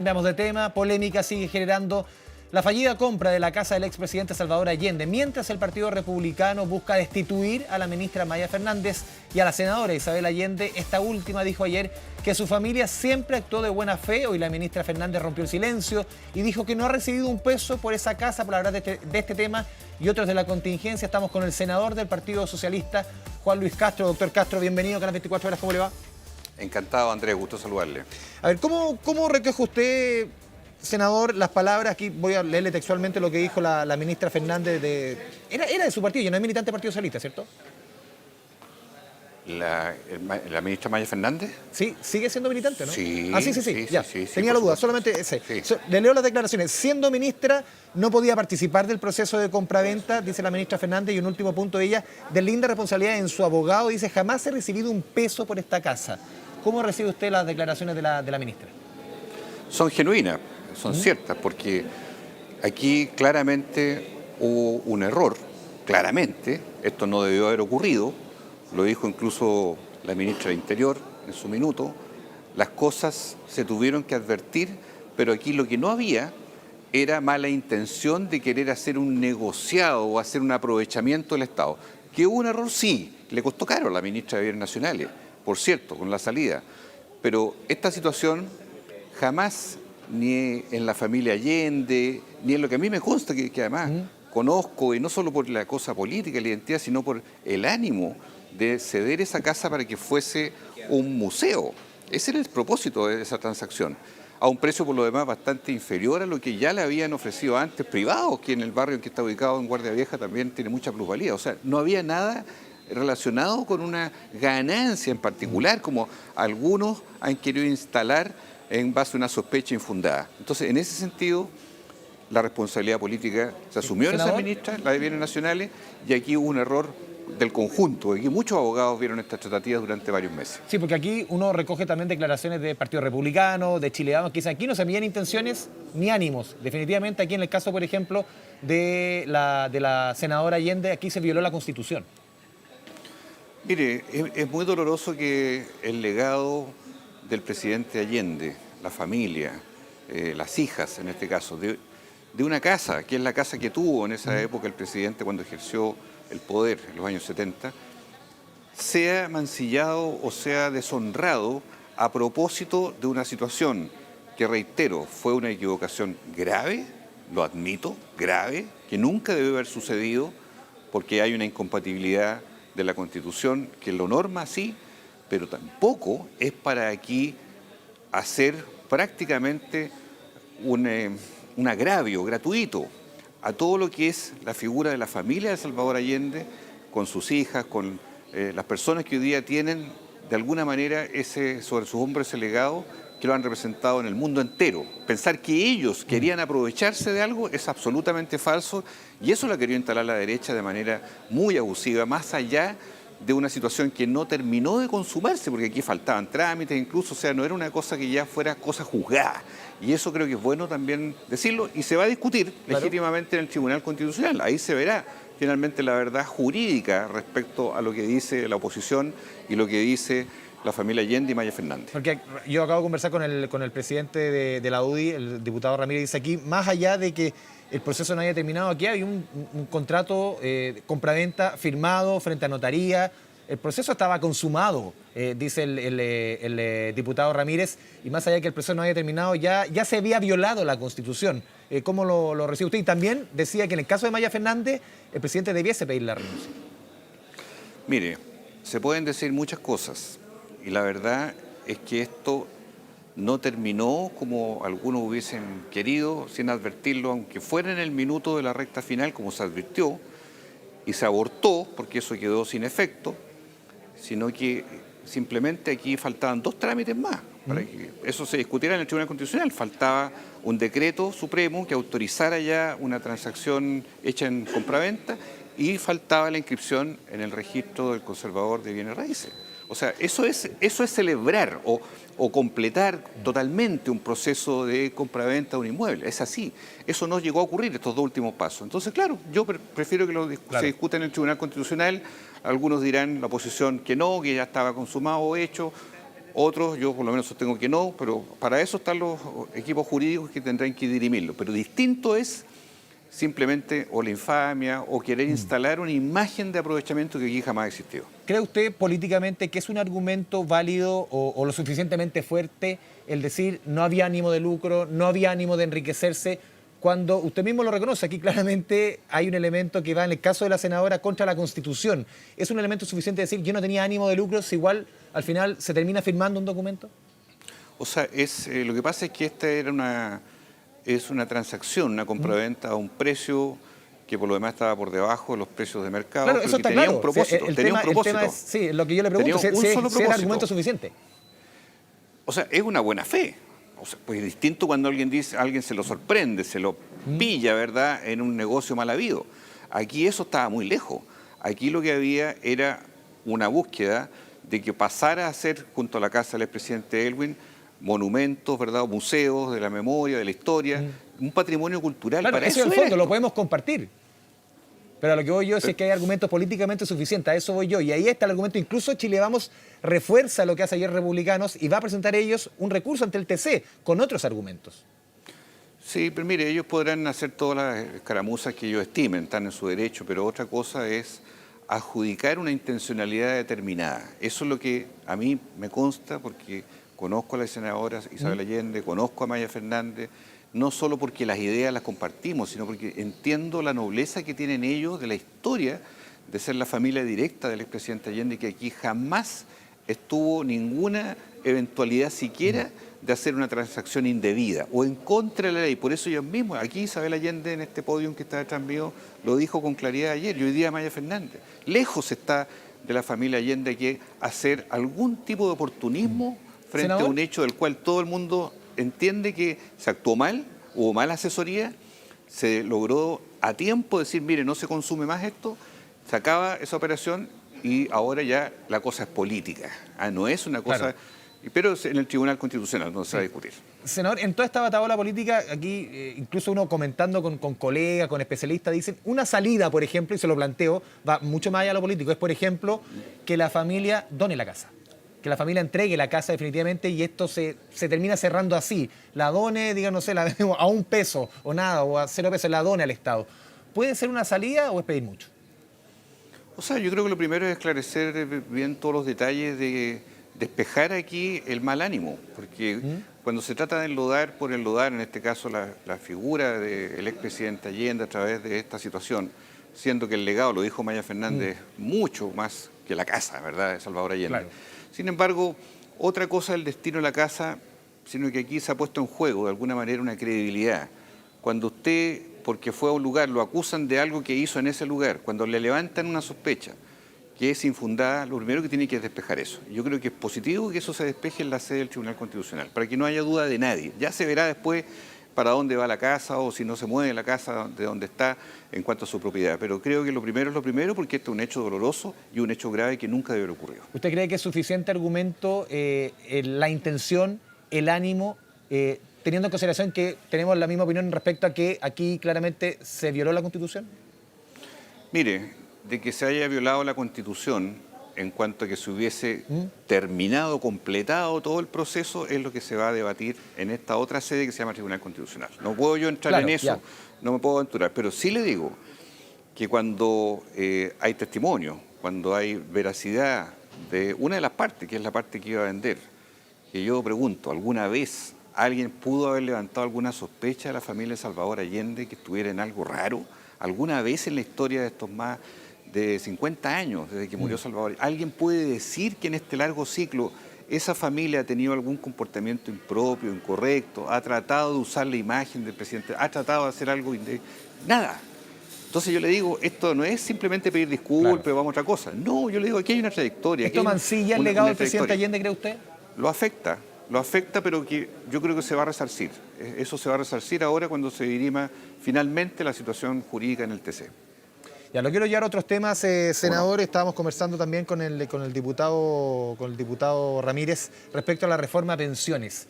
Cambiamos de tema, polémica sigue generando la fallida compra de la casa del expresidente Salvador Allende, mientras el Partido Republicano busca destituir a la ministra Maya Fernández y a la senadora Isabel Allende. Esta última dijo ayer que su familia siempre actuó de buena fe. Hoy la ministra Fernández rompió el silencio y dijo que no ha recibido un peso por esa casa. Por hablar de este tema y otros de la contingencia, estamos con el senador del Partido Socialista, Juan Luis Castro. Doctor Castro, bienvenido a Canal 24 Horas, ¿cómo le va? Encantado, Andrés, gusto saludarle. A ver, ¿cómo recoge usted, senador, las palabras? Aquí voy a leerle textualmente lo que dijo la ministra Fernández Era de su partido, ya no es militante del Partido Socialista, ¿cierto? ¿La ministra Maya Fernández? Sí, sigue siendo militante, ¿no? Sí. Sí, ya. Sí, tenía la duda, solamente ese. Sí. Le leo las declaraciones. Siendo ministra, no podía participar del proceso de compraventa, dice la ministra Fernández, y un último punto de ella, deslinda responsabilidad en su abogado, dice, jamás he recibido un peso por esta casa. ¿Cómo recibe usted las declaraciones de la ministra? Son genuinas, son ciertas, porque aquí claramente hubo un error, claramente, esto no debió haber ocurrido, lo dijo incluso la ministra del Interior en su minuto, las cosas se tuvieron que advertir, pero aquí lo que no había era mala intención de querer hacer un negociado o hacer un aprovechamiento del Estado. Que hubo un error, sí, le costó caro a la ministra de Bienes Nacionales, por cierto, con la salida, pero esta situación jamás, ni en la familia Allende, ni en lo que a mí me consta, que además conozco, y no solo por la cosa política, la identidad, sino por el ánimo de ceder esa casa para que fuese un museo. Ese era el propósito de esa transacción, a un precio por lo demás bastante inferior a lo que ya le habían ofrecido antes privados, que en el barrio en que está ubicado en Guardia Vieja también tiene mucha plusvalía. O sea, no había nada relacionado con una ganancia en particular, como algunos han querido instalar en base a una sospecha infundada. Entonces, en ese sentido, la responsabilidad política se asumió en esa ministra, la de Bienes Nacionales, y aquí hubo un error del conjunto. Aquí muchos abogados vieron estas tratativas durante varios meses. Sí, porque aquí uno recoge también declaraciones del Partido Republicano, de Chile Vamos, que dicen aquí no se miden intenciones ni ánimos. Definitivamente aquí en el caso, por ejemplo, de la senadora Allende, aquí se violó la Constitución. Mire, es muy doloroso que el legado del presidente Allende, la familia, las hijas en este caso, de una casa, que es la casa que tuvo en esa época el presidente cuando ejerció el poder en los años 70, sea mancillado o sea deshonrado a propósito de una situación que, reitero, fue una equivocación grave, lo admito, grave, que nunca debe haber sucedido porque hay una incompatibilidad de la Constitución que lo norma así, pero tampoco es para aquí hacer prácticamente un agravio gratuito a todo lo que es la figura de la familia de Salvador Allende, con sus hijas, con las personas que hoy día tienen de alguna manera sobre sus hombros ese legado que lo han representado en el mundo entero. Pensar que ellos querían aprovecharse de algo es absolutamente falso, y eso lo ha querido instalar la derecha de manera muy abusiva, más allá de una situación que no terminó de consumarse, porque aquí faltaban trámites incluso, o sea, no era una cosa que ya fuera cosa juzgada. Y eso creo que es bueno también decirlo, y se va a discutir legítimamente en el Tribunal Constitucional. Ahí se verá finalmente la verdad jurídica respecto a lo que dice la oposición y lo que dice la familia Allende y Maya Fernández. Porque yo acabo de conversar con el presidente de la UDI, el diputado Ramírez, dice aquí, más allá de que el proceso no haya terminado, aquí hay un contrato compraventa firmado frente a notaría. El proceso estaba consumado, dice el diputado Ramírez, y más allá de que el proceso no haya terminado, ya se había violado la Constitución. ¿Cómo lo recibe usted? Y también decía que en el caso de Maya Fernández, el presidente debiese pedir la renuncia. Mire, se pueden decir muchas cosas, y la verdad es que esto no terminó como algunos hubiesen querido, sin advertirlo, aunque fuera en el minuto de la recta final, como se advirtió, y se abortó, porque eso quedó sin efecto, sino que simplemente aquí faltaban 2 trámites más para que eso se discutiera en el Tribunal Constitucional. Faltaba un decreto supremo que autorizara ya una transacción hecha en compraventa, y faltaba la inscripción en el registro del conservador de bienes raíces. O sea, eso es celebrar o completar totalmente un proceso de compraventa de un inmueble. Es así. Eso no llegó a ocurrir, estos 2 últimos pasos. Entonces, claro, yo prefiero que se discuta en el Tribunal Constitucional. Algunos dirán, la oposición, que no, que ya estaba consumado o hecho. Otros, yo por lo menos sostengo que no, pero para eso están los equipos jurídicos que tendrán que dirimirlo. Pero distinto es simplemente o la infamia o querer instalar una imagen de aprovechamiento que aquí jamás existió. ¿Cree usted políticamente que es un argumento válido o lo suficientemente fuerte el decir no había ánimo de lucro, no había ánimo de enriquecerse, cuando usted mismo lo reconoce? Aquí claramente hay un elemento que va, en el caso de la senadora, contra la Constitución? ¿Es un elemento suficiente decir yo no tenía ánimo de lucro si igual al final se termina firmando un documento? O sea, lo que pasa es que esta era es una transacción, una compraventa a un precio que por lo demás estaba por debajo de los precios de mercado, Claro, pero eso que está tenía claro. un propósito. El tenía un propósito. tema es, sí, lo que yo le pregunto, Tenía un si solo es propósito. argumento suficiente. O sea, es una buena fe. O sea, pues es distinto cuando alguien se lo sorprende, se lo pilla, ¿verdad?, en un negocio mal habido. Aquí eso estaba muy lejos. Aquí lo que había era una búsqueda de que pasara a ser, junto a la casa del expresidente Aylwin, monumentos, ¿verdad?, o museos de la memoria, de la historia, un patrimonio cultural. Claro, Para eso eso en el era fondo lo esto. podemos compartir. Pero a lo que voy yo es que hay argumentos políticamente suficientes, a eso voy yo. Y ahí está el argumento, incluso Chile Vamos refuerza lo que hace ayer Republicanos y va a presentar ellos un recurso ante el TC con otros argumentos. Sí, pero mire, ellos podrán hacer todas las escaramuzas que ellos estimen, están en su derecho, pero otra cosa es adjudicar una intencionalidad determinada. Eso es lo que a mí me consta porque conozco a la senadora Isabel Allende, conozco a Maya Fernández, no solo porque las ideas las compartimos, sino porque entiendo la nobleza que tienen ellos de la historia de ser la familia directa del expresidente Allende, que aquí jamás estuvo ninguna eventualidad siquiera de hacer una transacción indebida o en contra de la ley. Por eso ellos mismos, aquí Isabel Allende en este podio que está detrás mío, lo dijo con claridad ayer, y hoy día Maya Fernández. Lejos está de la familia Allende que hacer algún tipo de oportunismo frente ¿Senador? a un hecho del cual todo el mundo entiende que se actuó mal, hubo mala asesoría, se logró a tiempo decir, mire, no se consume más esto, se acaba esa operación y ahora ya la cosa es política. No es una cosa... Claro. Pero en el Tribunal Constitucional no se va a discutir. Senador, en toda esta batabola política, aquí incluso uno comentando con colegas, con especialistas, dicen una salida, por ejemplo, y se lo planteo, va mucho más allá de lo político, es, por ejemplo, que la familia done la casa. Que la familia entregue la casa definitivamente y esto se termina cerrando así. La done, diga, no sé, la vendemos a $1 o nada, o a 0 pesos, la done al Estado. ¿Puede ser una salida o es pedir mucho? O sea, yo creo que lo primero es esclarecer bien todos los detalles de despejar aquí el mal ánimo, porque cuando se trata de enlodar por enlodar, en este caso la figura del expresidente Allende a través de esta situación, siendo que el legado, lo dijo Maya Fernández, mucho más que la casa, ¿verdad?, de Salvador Allende. Claro. Sin embargo, otra cosa es el destino de la casa, sino que aquí se ha puesto en juego de alguna manera una credibilidad. Cuando usted, porque fue a un lugar, lo acusan de algo que hizo en ese lugar, cuando le levantan una sospecha que es infundada, lo primero que tiene que es despejar eso. Yo creo que es positivo que eso se despeje en la sede del Tribunal Constitucional, para que no haya duda de nadie. Ya se verá después para dónde va la casa o si no se mueve la casa de donde está en cuanto a su propiedad. Pero creo que lo primero es lo primero porque este es un hecho doloroso y un hecho grave que nunca debe haber ocurrido. ¿Usted cree que es suficiente argumento la intención, el ánimo, teniendo en consideración que tenemos la misma opinión respecto a que aquí claramente se violó la Constitución? Mire, de que se haya violado la Constitución en cuanto a que se hubiese terminado, completado todo el proceso, es lo que se va a debatir en esta otra sede que se llama Tribunal Constitucional. No puedo yo entrar en eso, no me puedo aventurar, pero sí le digo que cuando hay testimonio, cuando hay veracidad de una de las partes, que es la parte que iba a vender, que yo pregunto, ¿alguna vez alguien pudo haber levantado alguna sospecha de la familia de Salvador Allende que estuviera en algo raro? ¿Alguna vez en la historia de estos más de 50 años, desde que murió Salvador, alguien puede decir que en este largo ciclo esa familia ha tenido algún comportamiento impropio, incorrecto, ha tratado de usar la imagen del presidente, ha tratado de hacer algo indebido? Nada. Entonces yo le digo, esto no es simplemente pedir disculpas, vamos a otra cosa. No, yo le digo, aquí hay una trayectoria. ¿Esto mancilla el legado del presidente Allende, cree usted? Lo afecta, pero que yo creo que se va a resarcir. Eso se va a resarcir ahora cuando se dirima finalmente la situación jurídica en el TC. Ya, lo quiero llevar a otros temas, senador. Bueno. Estábamos conversando también con el diputado Ramírez respecto a la reforma a pensiones.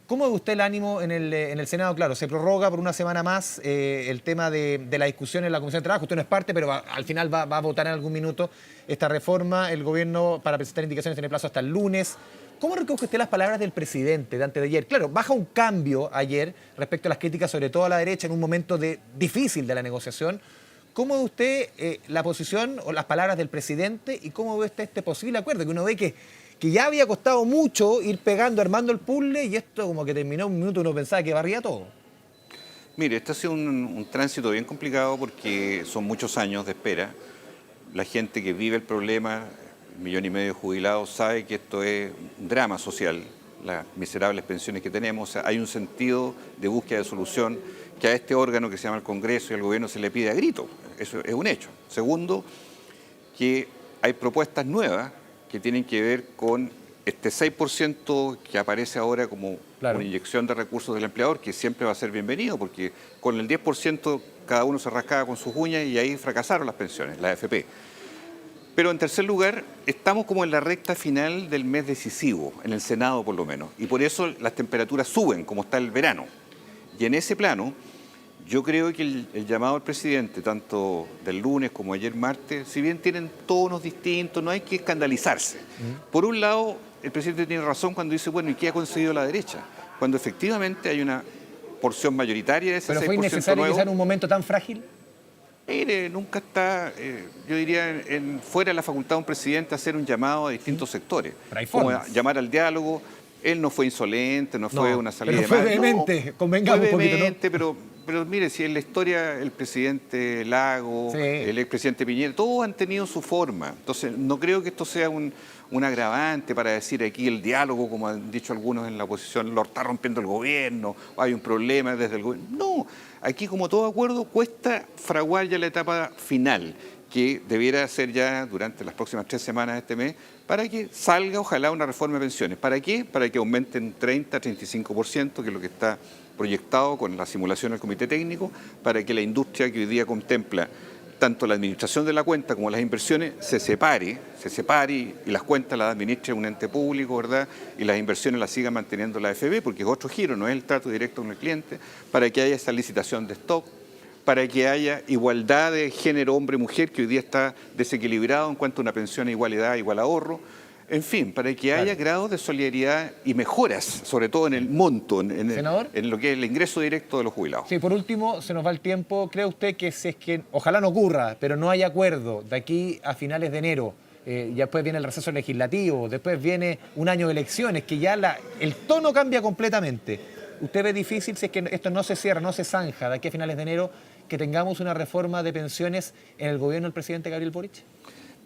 ¿Cómo ve usted el ánimo en el Senado? Claro, se prorroga por una semana más el tema de la discusión en la Comisión de Trabajo. Usted no es parte, pero al final va a votar en algún minuto esta reforma. El gobierno, para presentar indicaciones, tiene plazo hasta el lunes. ¿Cómo recoge usted las palabras del presidente de antes de ayer? Claro, baja un cambio ayer respecto a las críticas, sobre todo a la derecha, en un momento difícil de la negociación. ¿Cómo ve usted la posición o las palabras del presidente y cómo ve usted este posible acuerdo? Que uno ve que ya había costado mucho ir pegando, armando el puzzle, y esto como que terminó un minuto, uno pensaba que barría todo. Mire, este ha sido un tránsito bien complicado porque son muchos años de espera. La gente que vive el problema, 1,5 millones de jubilados, sabe que esto es un drama social, las miserables pensiones que tenemos. O sea, hay un sentido de búsqueda de solución que a este órgano que se llama el Congreso y al gobierno se le pide a grito. Eso es un hecho. Segundo, que hay propuestas nuevas que tienen que ver con este 6% que aparece ahora como una inyección de recursos del empleador, que siempre va a ser bienvenido, porque con el 10% cada uno se rascaba con sus uñas y ahí fracasaron las pensiones, la AFP. Pero en tercer lugar, estamos como en la recta final del mes decisivo, en el Senado por lo menos, y por eso las temperaturas suben, como está el verano. Y en ese plano, yo creo que el llamado al presidente, tanto del lunes como ayer martes, si bien tienen tonos distintos, no hay que escandalizarse. Por un lado, el presidente tiene razón cuando dice, bueno, ¿y qué ha conseguido la derecha? Cuando efectivamente hay una porción mayoritaria de ese 6% ¿Pero fue innecesario nuevo, quizá en un momento tan frágil? Mire, nunca está, yo diría, fuera de la facultad de un presidente hacer un llamado a distintos sectores. Como llamar al diálogo. Él no fue insolente, no fue una salida de fue mano. vehemente, convengamos un poquito, ¿no? Pero mire, si en la historia el presidente Lago, el expresidente Piñera, todos han tenido su forma. Entonces, no creo que esto sea un agravante para decir aquí el diálogo, como han dicho algunos en la oposición, lo está rompiendo el gobierno, hay un problema desde el gobierno. No, aquí como todo acuerdo cuesta fraguar ya la etapa final, que debiera ser ya durante las próximas 3 semanas de este mes, para que salga ojalá una reforma de pensiones. ¿Para qué? Para que aumenten 30-35%, que es lo que está proyectado con la simulación del comité técnico, para que la industria que hoy día contempla tanto la administración de la cuenta como las inversiones se separe y las cuentas las administre un ente público, ¿verdad? Y las inversiones las siga manteniendo la AFP, porque es otro giro, no es el trato directo con el cliente, para que haya esa licitación de stock, para que haya igualdad de género hombre-mujer, que hoy día está desequilibrado en cuanto a una pensión a igualdad, igual ahorro. En fin, para que haya grados de solidaridad y mejoras, sobre todo en el monto, en lo que es el ingreso directo de los jubilados. Sí, por último, se nos va el tiempo. ¿Cree usted que si es que, ojalá no ocurra, pero no hay acuerdo de aquí a finales de enero, ya después viene el receso legislativo, después viene un año de elecciones, que ya el tono cambia completamente? ¿Usted ve difícil, si es que esto no se cierra, no se zanja de aquí a finales de enero, que tengamos una reforma de pensiones en el gobierno del presidente Gabriel Boric?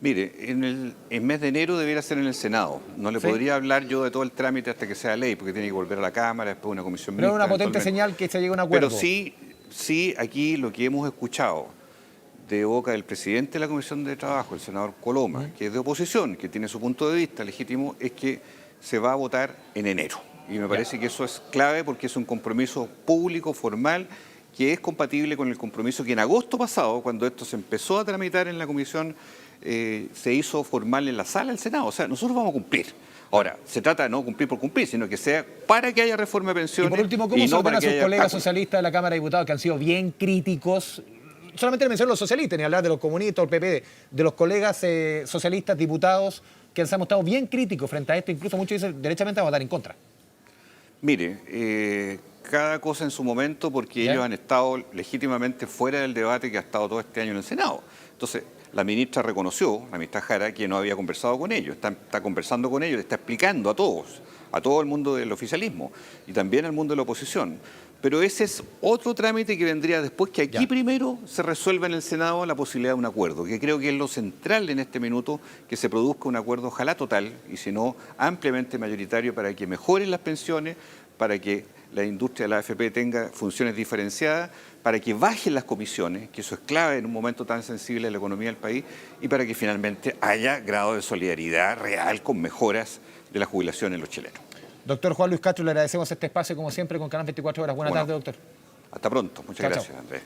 Mire, en mes de enero debiera ser en el Senado. No le podría hablar yo de todo el trámite hasta que sea ley, porque tiene que volver a la Cámara, después una comisión mixta. Pero es una potente señal que se llegue a un acuerdo. Pero sí, aquí lo que hemos escuchado de boca del presidente de la Comisión de Trabajo, el senador Coloma, que es de oposición, que tiene su punto de vista legítimo, es que se va a votar en enero. Y me parece que eso es clave porque es un compromiso público, formal, que es compatible con el compromiso que en agosto pasado, cuando esto se empezó a tramitar en la comisión, se hizo formal en la sala del Senado. O sea, nosotros vamos a cumplir. Ahora, se trata de no cumplir por cumplir, sino que sea para que haya reforma de pensiones. Y por último, ¿cómo son a sus colegas socialistas de la Cámara de Diputados que han sido bien críticos? Solamente le menciono los socialistas, ni hablar de los comunistas o el PP, de los colegas socialistas, diputados, que han estado bien críticos frente a esto. Incluso muchos dicen, derechamente, vamos a votar en contra. Mire, cada cosa en su momento, porque ellos han estado legítimamente fuera del debate que ha estado todo este año en el Senado. Entonces, la ministra reconoció, la ministra Jara, que no había conversado con ellos, está conversando con ellos, le está explicando a todos, a todo el mundo del oficialismo y también al mundo de la oposición. Pero ese es otro trámite que vendría después, que aquí primero se resuelva en el Senado la posibilidad de un acuerdo, que creo que es lo central en este minuto, que se produzca un acuerdo, ojalá total, y si no, ampliamente mayoritario, para que mejoren las pensiones, para que la industria de la AFP tenga funciones diferenciadas, para que bajen las comisiones, que eso es clave en un momento tan sensible de la economía del país, y para que finalmente haya grado de solidaridad real con mejoras de la jubilación en los chilenos. Doctor Juan Luis Castro, le agradecemos este espacio como siempre con Canal 24 Horas. Buenas tardes, doctor. Hasta pronto. Muchas gracias, Andrés.